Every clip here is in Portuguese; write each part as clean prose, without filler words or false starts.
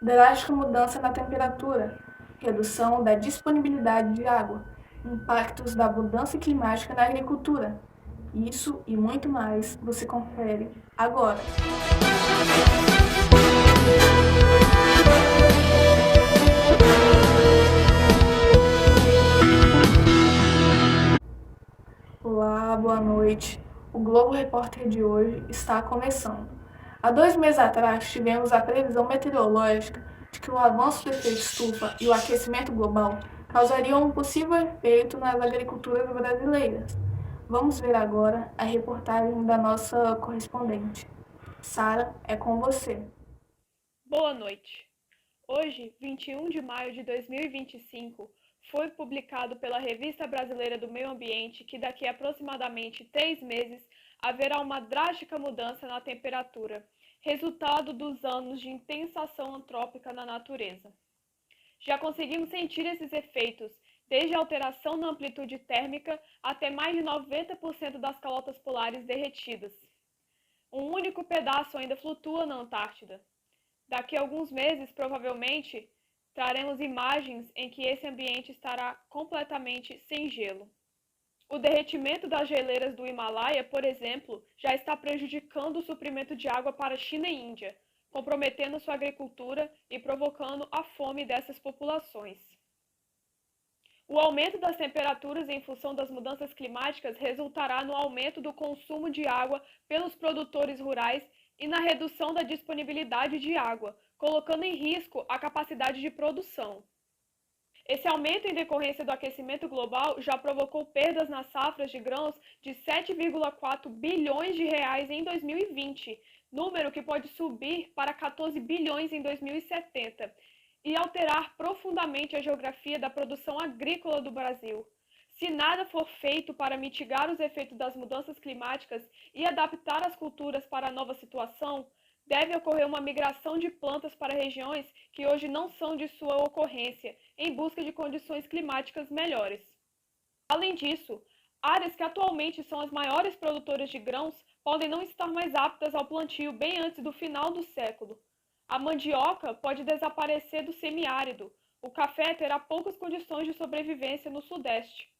drástica mudança na temperatura, redução da disponibilidade de água, impactos da mudança climática na agricultura. Isso e muito mais você confere agora. Olá, boa noite. O Globo Repórter de hoje está começando. Há 2 meses atrás, tivemos a previsão meteorológica de que o avanço do efeito estufa e o aquecimento global causariam um possível efeito nas agriculturas brasileiras. Vamos ver agora a reportagem da nossa correspondente. Sara, é com você. Boa noite. Hoje, 21 de maio de 2025, foi publicado pela Revista Brasileira do Meio Ambiente que daqui a aproximadamente 3 meses haverá uma drástica mudança na temperatura, resultado dos anos de intensa ação antrópica na natureza. Já conseguimos sentir esses efeitos, desde a alteração na amplitude térmica até mais de 90% das calotas polares derretidas. Um único pedaço ainda flutua na Antártida. Daqui a alguns meses, provavelmente, traremos imagens em que esse ambiente estará completamente sem gelo. O derretimento das geleiras do Himalaia, por exemplo, já está prejudicando o suprimento de água para a China e Índia, comprometendo sua agricultura e provocando a fome dessas populações. O aumento das temperaturas em função das mudanças climáticas resultará no aumento do consumo de água pelos produtores rurais e na redução da disponibilidade de água, colocando em risco a capacidade de produção. Esse aumento em decorrência do aquecimento global já provocou perdas nas safras de grãos de 7,4 bilhões de reais em 2020, número que pode subir para 14 bilhões em 2070 e alterar profundamente a geografia da produção agrícola do Brasil. Se nada for feito para mitigar os efeitos das mudanças climáticas e adaptar as culturas para a nova situação, deve ocorrer uma migração de plantas para regiões que hoje não são de sua ocorrência, em busca de condições climáticas melhores. Além disso, áreas que atualmente são as maiores produtoras de grãos podem não estar mais aptas ao plantio bem antes do final do século. A mandioca pode desaparecer do semiárido. O café terá poucas condições de sobrevivência no Sudeste.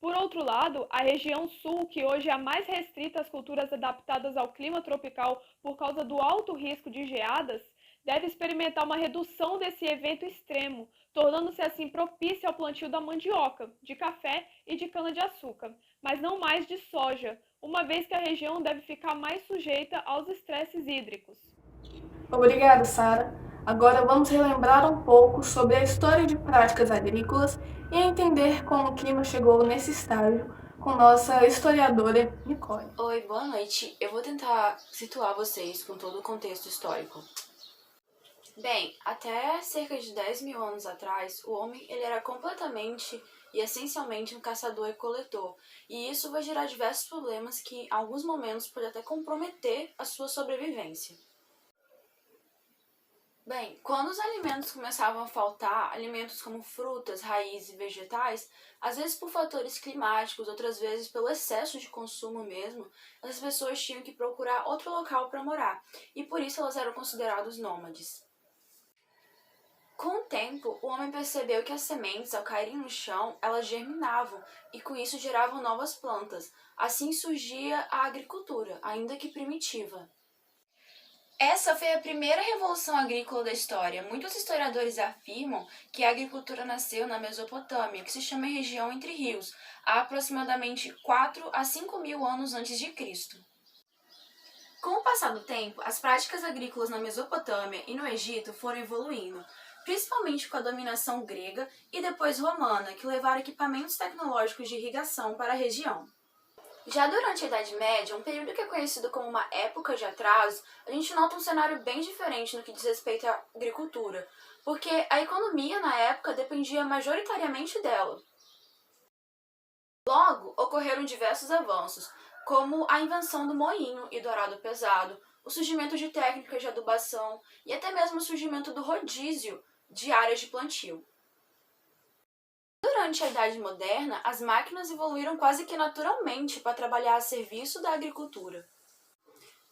Por outro lado, a região sul, que hoje é a mais restrita às culturas adaptadas ao clima tropical por causa do alto risco de geadas, deve experimentar uma redução desse evento extremo, tornando-se assim propícia ao plantio da mandioca, de café e de cana-de-açúcar, mas não mais de soja, uma vez que a região deve ficar mais sujeita aos estresses hídricos. Obrigada, Sara. Agora vamos relembrar um pouco sobre a história de práticas agrícolas e entender como o clima chegou nesse estágio com nossa historiadora Nicole. Oi, boa noite. Eu vou tentar situar vocês com todo o contexto histórico. Bem, até cerca de 10 mil anos atrás, o homem ele era completamente e essencialmente um caçador e coletor, e isso vai gerar diversos problemas que, em alguns momentos, pode até comprometer a sua sobrevivência. Bem, quando os alimentos começavam a faltar, alimentos como frutas, raízes e vegetais, às vezes por fatores climáticos, outras vezes pelo excesso de consumo mesmo, as pessoas tinham que procurar outro local para morar, e por isso elas eram consideradas nômades. Com o tempo, o homem percebeu que as sementes, ao caírem no chão, elas germinavam e com isso geravam novas plantas. Assim surgia a agricultura, ainda que primitiva. Essa foi a primeira revolução agrícola da história. Muitos historiadores afirmam que a agricultura nasceu na Mesopotâmia, que se chama região entre rios, há aproximadamente 4 a 5 mil anos antes de Cristo. Com o passar do tempo, as práticas agrícolas na Mesopotâmia e no Egito foram evoluindo, principalmente com a dominação grega e depois romana, que levaram equipamentos tecnológicos de irrigação para a região. Já durante a Idade Média, um período que é conhecido como uma época de atraso, a gente nota um cenário bem diferente no que diz respeito à agricultura, porque a economia na época dependia majoritariamente dela. Logo, ocorreram diversos avanços, como a invenção do moinho e do arado pesado, o surgimento de técnicas de adubação e até mesmo o surgimento do rodízio de áreas de plantio. Durante a Idade Moderna, as máquinas evoluíram quase que naturalmente para trabalhar a serviço da agricultura.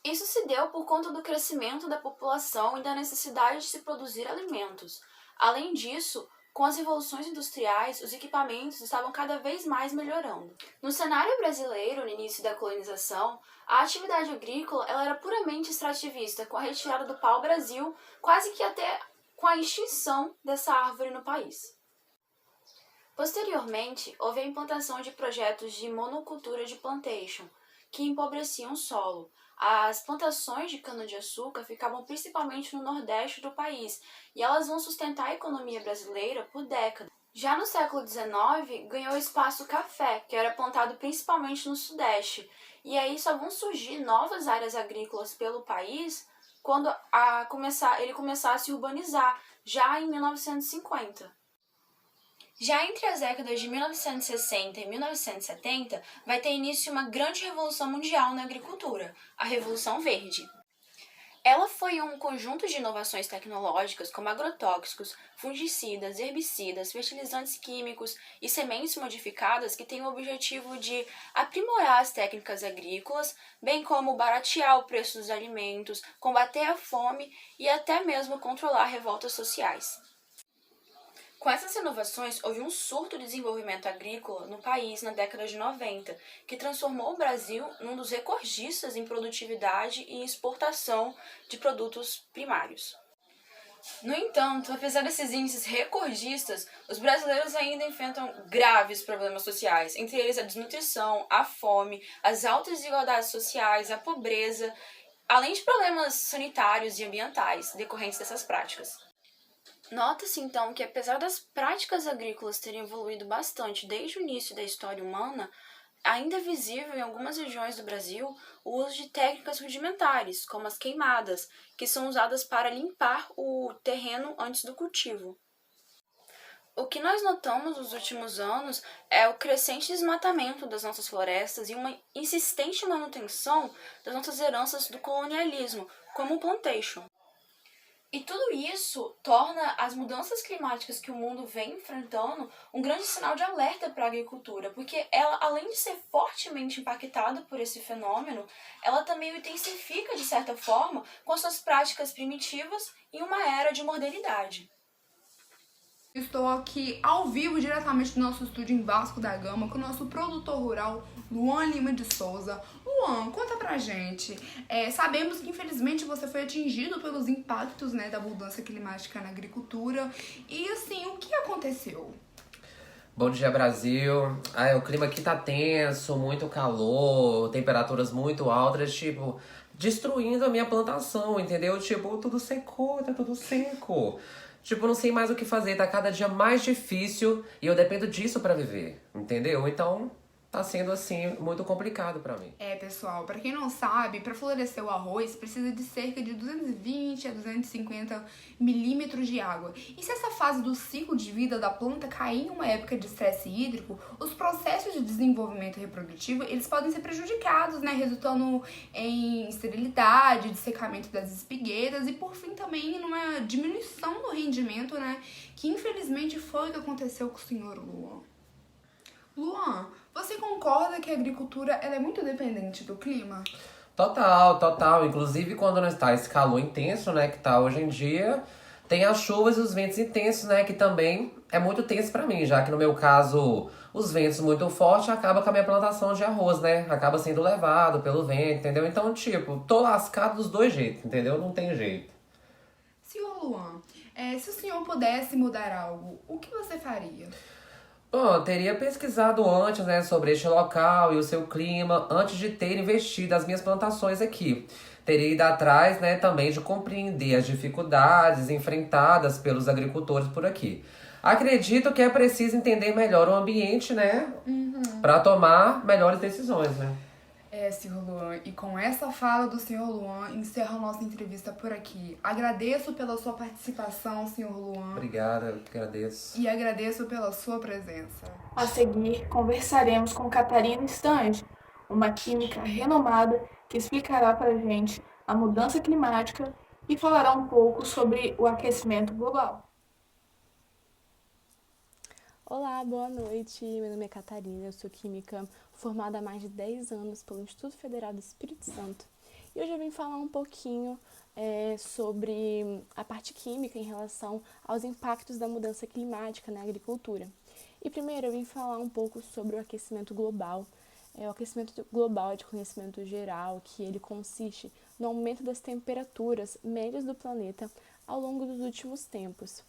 Isso se deu por conta do crescimento da população e da necessidade de se produzir alimentos. Além disso, com as revoluções industriais, os equipamentos estavam cada vez mais melhorando. No cenário brasileiro, no início da colonização, a atividade agrícola ela era puramente extrativista, com a retirada do pau-brasil, quase que até com a extinção dessa árvore no país. Posteriormente, houve a implantação de projetos de monocultura de plantation, que empobreciam o solo. As plantações de cana-de-açúcar ficavam principalmente no nordeste do país, e elas vão sustentar a economia brasileira por décadas. Já no século XIX, ganhou espaço o café, que era plantado principalmente no sudeste, e aí só vão surgir novas áreas agrícolas pelo país quando ele começar a se urbanizar, já em 1950. Já entre as décadas de 1960 e 1970, vai ter início uma grande revolução mundial na agricultura, a Revolução Verde. Ela foi um conjunto de inovações tecnológicas como agrotóxicos, fungicidas, herbicidas, fertilizantes químicos e sementes modificadas que têm o objetivo de aprimorar as técnicas agrícolas, bem como baratear o preço dos alimentos, combater a fome e até mesmo controlar revoltas sociais. Com essas inovações, houve um surto de desenvolvimento agrícola no país na década de 90, que transformou o Brasil num dos recordistas em produtividade e exportação de produtos primários. No entanto, apesar desses índices recordistas, os brasileiros ainda enfrentam graves problemas sociais, entre eles a desnutrição, a fome, as altas desigualdades sociais, a pobreza, além de problemas sanitários e ambientais decorrentes dessas práticas. Nota-se, então, que apesar das práticas agrícolas terem evoluído bastante desde o início da história humana, ainda é visível em algumas regiões do Brasil o uso de técnicas rudimentares, como as queimadas, que são usadas para limpar o terreno antes do cultivo. O que nós notamos nos últimos anos é o crescente desmatamento das nossas florestas e uma insistente manutenção das nossas heranças do colonialismo, como o plantation. E tudo isso torna as mudanças climáticas que o mundo vem enfrentando um grande sinal de alerta para a agricultura, porque ela, além de ser fortemente impactada por esse fenômeno, ela também o intensifica, de certa forma, com as suas práticas primitivas em uma era de modernidade. Estou aqui ao vivo, diretamente do nosso estúdio em Vasco da Gama, com o nosso produtor rural, Luan Lima de Souza. Luan, conta pra gente. Sabemos que, infelizmente, você foi atingido pelos impactos, né, da mudança climática na agricultura. E, assim, o que aconteceu? Bom dia, Brasil. O clima aqui tá tenso, muito calor, temperaturas muito altas, tipo, destruindo a minha plantação, entendeu? Tipo, tudo secou, tá tudo seco. Tipo, não sei mais o que fazer, tá cada dia mais difícil e eu dependo disso pra viver, entendeu? Então, tá sendo, assim, muito complicado pra mim. Pessoal, pra quem não sabe, pra florescer o arroz precisa de cerca de 220 a 250 milímetros de água. E se essa fase do ciclo de vida da planta cair em uma época de estresse hídrico, os processos de desenvolvimento reprodutivo, eles podem ser prejudicados, né? Resultando em esterilidade, dessecamento das espigueiras e, por fim, também numa diminuição do rendimento, né? Que, infelizmente, foi o que aconteceu com o senhor Luan. Luan, você concorda que a agricultura ela é muito dependente do clima? Total. Inclusive, quando não está esse calor intenso, né, que tá hoje em dia, tem as chuvas e os ventos intensos, né, que também é muito tenso pra mim, já que no meu caso, os ventos muito fortes acabam com a minha plantação de arroz, né, acaba sendo levado pelo vento, entendeu? Então, tipo, tô lascado dos dois jeitos, entendeu? Não tem jeito. Senhor Luan, se o senhor pudesse mudar algo, o que você faria? Bom, eu teria pesquisado antes, né, sobre este local e o seu clima, antes de ter investido as minhas plantações aqui. Teria ido atrás, né, também de compreender as dificuldades enfrentadas pelos agricultores por aqui. Acredito que é preciso entender melhor o ambiente, né, para tomar melhores decisões, né. Senhor Luan, e com essa fala do senhor Luan, encerro a nossa entrevista por aqui. Agradeço pela sua participação, senhor Luan. Obrigada, eu que agradeço. E agradeço pela sua presença. A seguir, conversaremos com Catarina Stange, uma química renomada que explicará para a gente a mudança climática e falará um pouco sobre o aquecimento global. Olá, boa noite. Meu nome é Catarina, eu sou química formada há mais de 10 anos pelo Instituto Federal do Espírito Santo E hoje eu vim falar um pouquinho sobre a parte química em relação aos impactos da mudança climática na agricultura. E primeiro eu vim falar um pouco sobre o aquecimento global. O aquecimento global é de conhecimento geral, que ele consiste no aumento das temperaturas médias do planeta ao longo dos últimos tempos.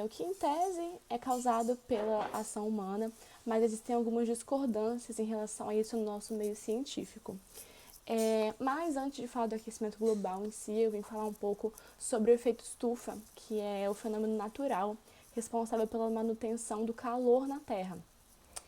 O que em tese é causado pela ação humana, mas existem algumas discordâncias em relação a isso no nosso meio científico. Mas antes de falar do aquecimento global em si, eu vim falar um pouco sobre o efeito estufa, que é o fenômeno natural responsável pela manutenção do calor na Terra.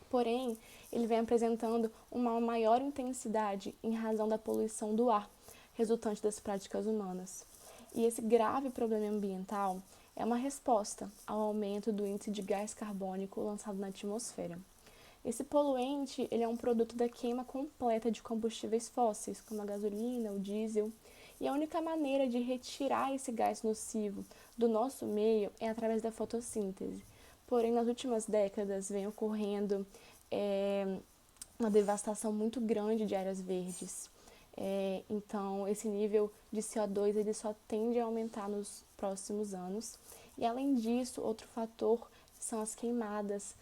Porém, ele vem apresentando uma maior intensidade em razão da poluição do ar, resultante das práticas humanas. E esse grave problema ambiental é uma resposta ao aumento do índice de gás carbônico lançado na atmosfera. Esse poluente ele é um produto da queima completa de combustíveis fósseis, como a gasolina, o diesel, e a única maneira de retirar esse gás nocivo do nosso meio é através da fotossíntese. Porém, nas últimas décadas vem ocorrendo uma devastação muito grande de áreas verdes. Então, esse nível de CO2 ele só tende a aumentar nos próximos anos. E, além disso, outro fator são as queimadas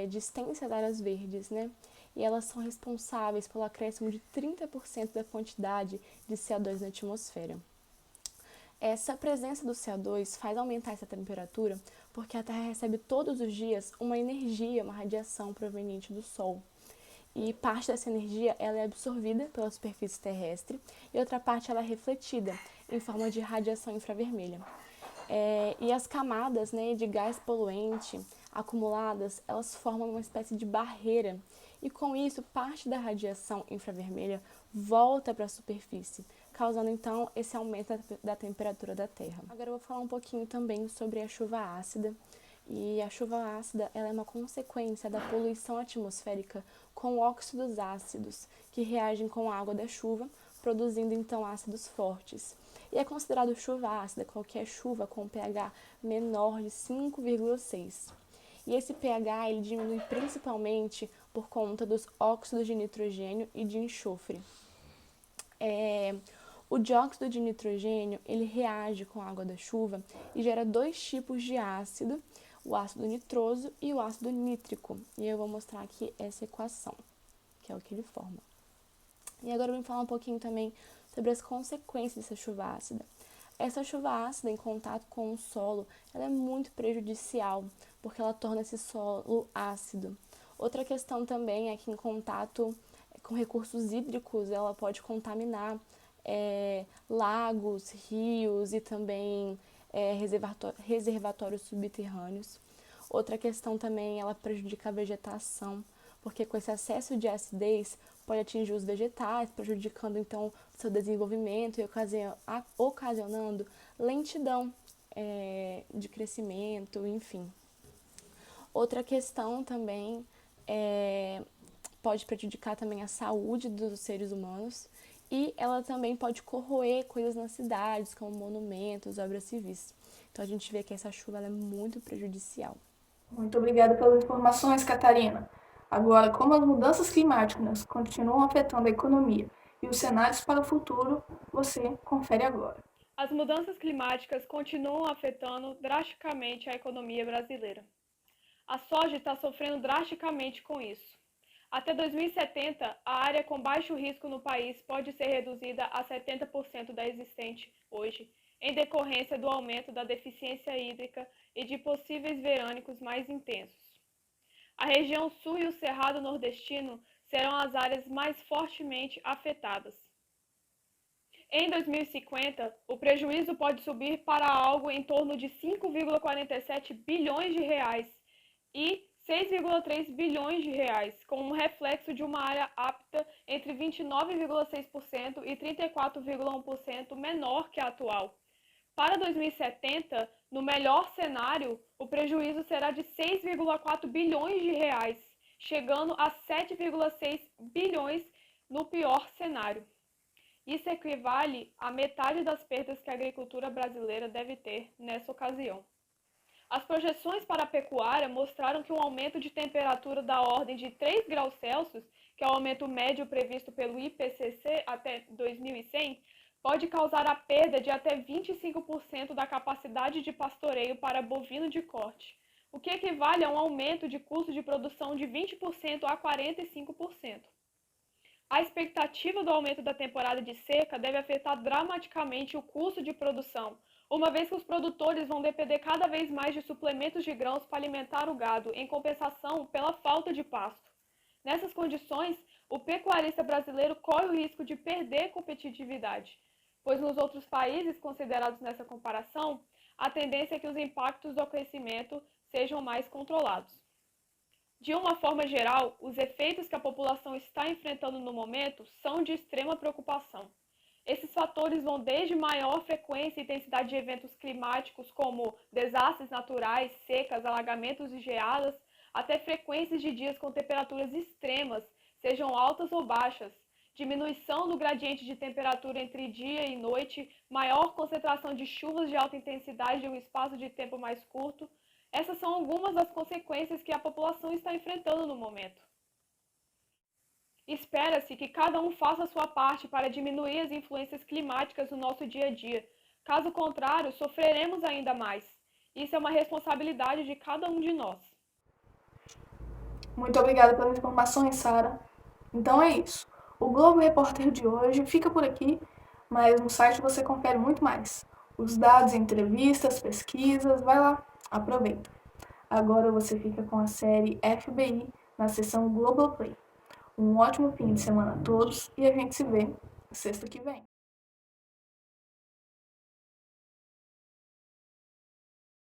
de extensas áreas verdes, né? E elas são responsáveis pelo acréscimo de 30% da quantidade de CO2 na atmosfera. Essa presença do CO2 faz aumentar essa temperatura porque a Terra recebe todos os dias uma energia, uma radiação proveniente do Sol. E parte dessa energia ela é absorvida pela superfície terrestre e outra parte ela é refletida em forma de radiação infravermelha. E as camadas, né, de gás poluente acumuladas, elas formam uma espécie de barreira e com isso parte da radiação infravermelha volta para a superfície, causando então esse aumento da temperatura da Terra. Agora eu vou falar um pouquinho também sobre a chuva ácida. E a chuva ácida ela é uma consequência da poluição atmosférica com óxidos ácidos, que reagem com a água da chuva, produzindo então ácidos fortes. E é considerado chuva ácida qualquer chuva com pH menor de 5,6. E esse pH ele diminui principalmente por conta dos óxidos de nitrogênio e de enxofre. O dióxido de nitrogênio ele reage com a água da chuva e gera dois tipos de ácido, o ácido nitroso e o ácido nítrico. E eu vou mostrar aqui essa equação, que é o que ele forma. E agora eu vou falar um pouquinho também sobre as consequências dessa chuva ácida. Essa chuva ácida em contato com o solo, ela é muito prejudicial, porque ela torna esse solo ácido. Outra questão também é que em contato com recursos hídricos, ela pode contaminar lagos, rios e também reservatórios subterrâneos. Outra questão também, ela prejudica a vegetação, porque com esse excesso de acidez pode atingir os vegetais, prejudicando então o seu desenvolvimento e ocasionando lentidão de crescimento, enfim. Outra questão também pode prejudicar também a saúde dos seres humanos e ela também pode corroer coisas nas cidades, como monumentos, obras civis. Então a gente vê que essa chuva ela é muito prejudicial. Muito obrigada pelas informações, Catarina. Agora, como as mudanças climáticas continuam afetando a economia e os cenários para o futuro, você confere agora. As mudanças climáticas continuam afetando drasticamente a economia brasileira. A soja está sofrendo drasticamente com isso. Até 2070, a área com baixo risco no país pode ser reduzida a 70% da existente hoje, em decorrência do aumento da deficiência hídrica e de possíveis verânicos mais intensos. A região sul e o Cerrado Nordestino serão as áreas mais fortemente afetadas. Em 2050, o prejuízo pode subir para algo em torno de 5,47 bilhões de reais e 6,3 bilhões de reais, com um reflexo de uma área apta entre 29,6% e 34,1% menor que a atual. Para 2070, no melhor cenário, o prejuízo será de 6,4 bilhões de reais, chegando a 7,6 bilhões no pior cenário. Isso equivale a metade das perdas que a agricultura brasileira deve ter nessa ocasião. As projeções para a pecuária mostraram que um aumento de temperatura da ordem de 3 graus Celsius, que é o aumento médio previsto pelo IPCC até 2100, pode causar a perda de até 25% da capacidade de pastoreio para bovino de corte, o que equivale a um aumento de custo de produção de 20% a 45%. A expectativa do aumento da temporada de seca deve afetar dramaticamente o custo de produção, uma vez que os produtores vão depender cada vez mais de suplementos de grãos para alimentar o gado, em compensação pela falta de pasto. Nessas condições, o pecuarista brasileiro corre o risco de perder competitividade, pois nos outros países considerados nessa comparação, a tendência é que os impactos do aquecimento sejam mais controlados. De uma forma geral, os efeitos que a população está enfrentando no momento são de extrema preocupação. Esses fatores vão desde maior frequência e intensidade de eventos climáticos, como desastres naturais, secas, alagamentos e geadas, até frequências de dias com temperaturas extremas, sejam altas ou baixas, diminuição do gradiente de temperatura entre dia e noite, maior concentração de chuvas de alta intensidade em um espaço de tempo mais curto. Essas são algumas das consequências que a população está enfrentando no momento. Espera-se que cada um faça a sua parte para diminuir as influências climáticas no nosso dia a dia. Caso contrário, sofreremos ainda mais. Isso é uma responsabilidade de cada um de nós. Muito obrigada pelas informações, Sara. Então é isso. O Globo Repórter de hoje fica por aqui, mas no site você confere muito mais. Os dados, entrevistas, pesquisas, vai lá, aproveita. Agora você fica com a série FBI na seção Globoplay. Um ótimo fim de semana a todos e a gente se vê sexta que vem.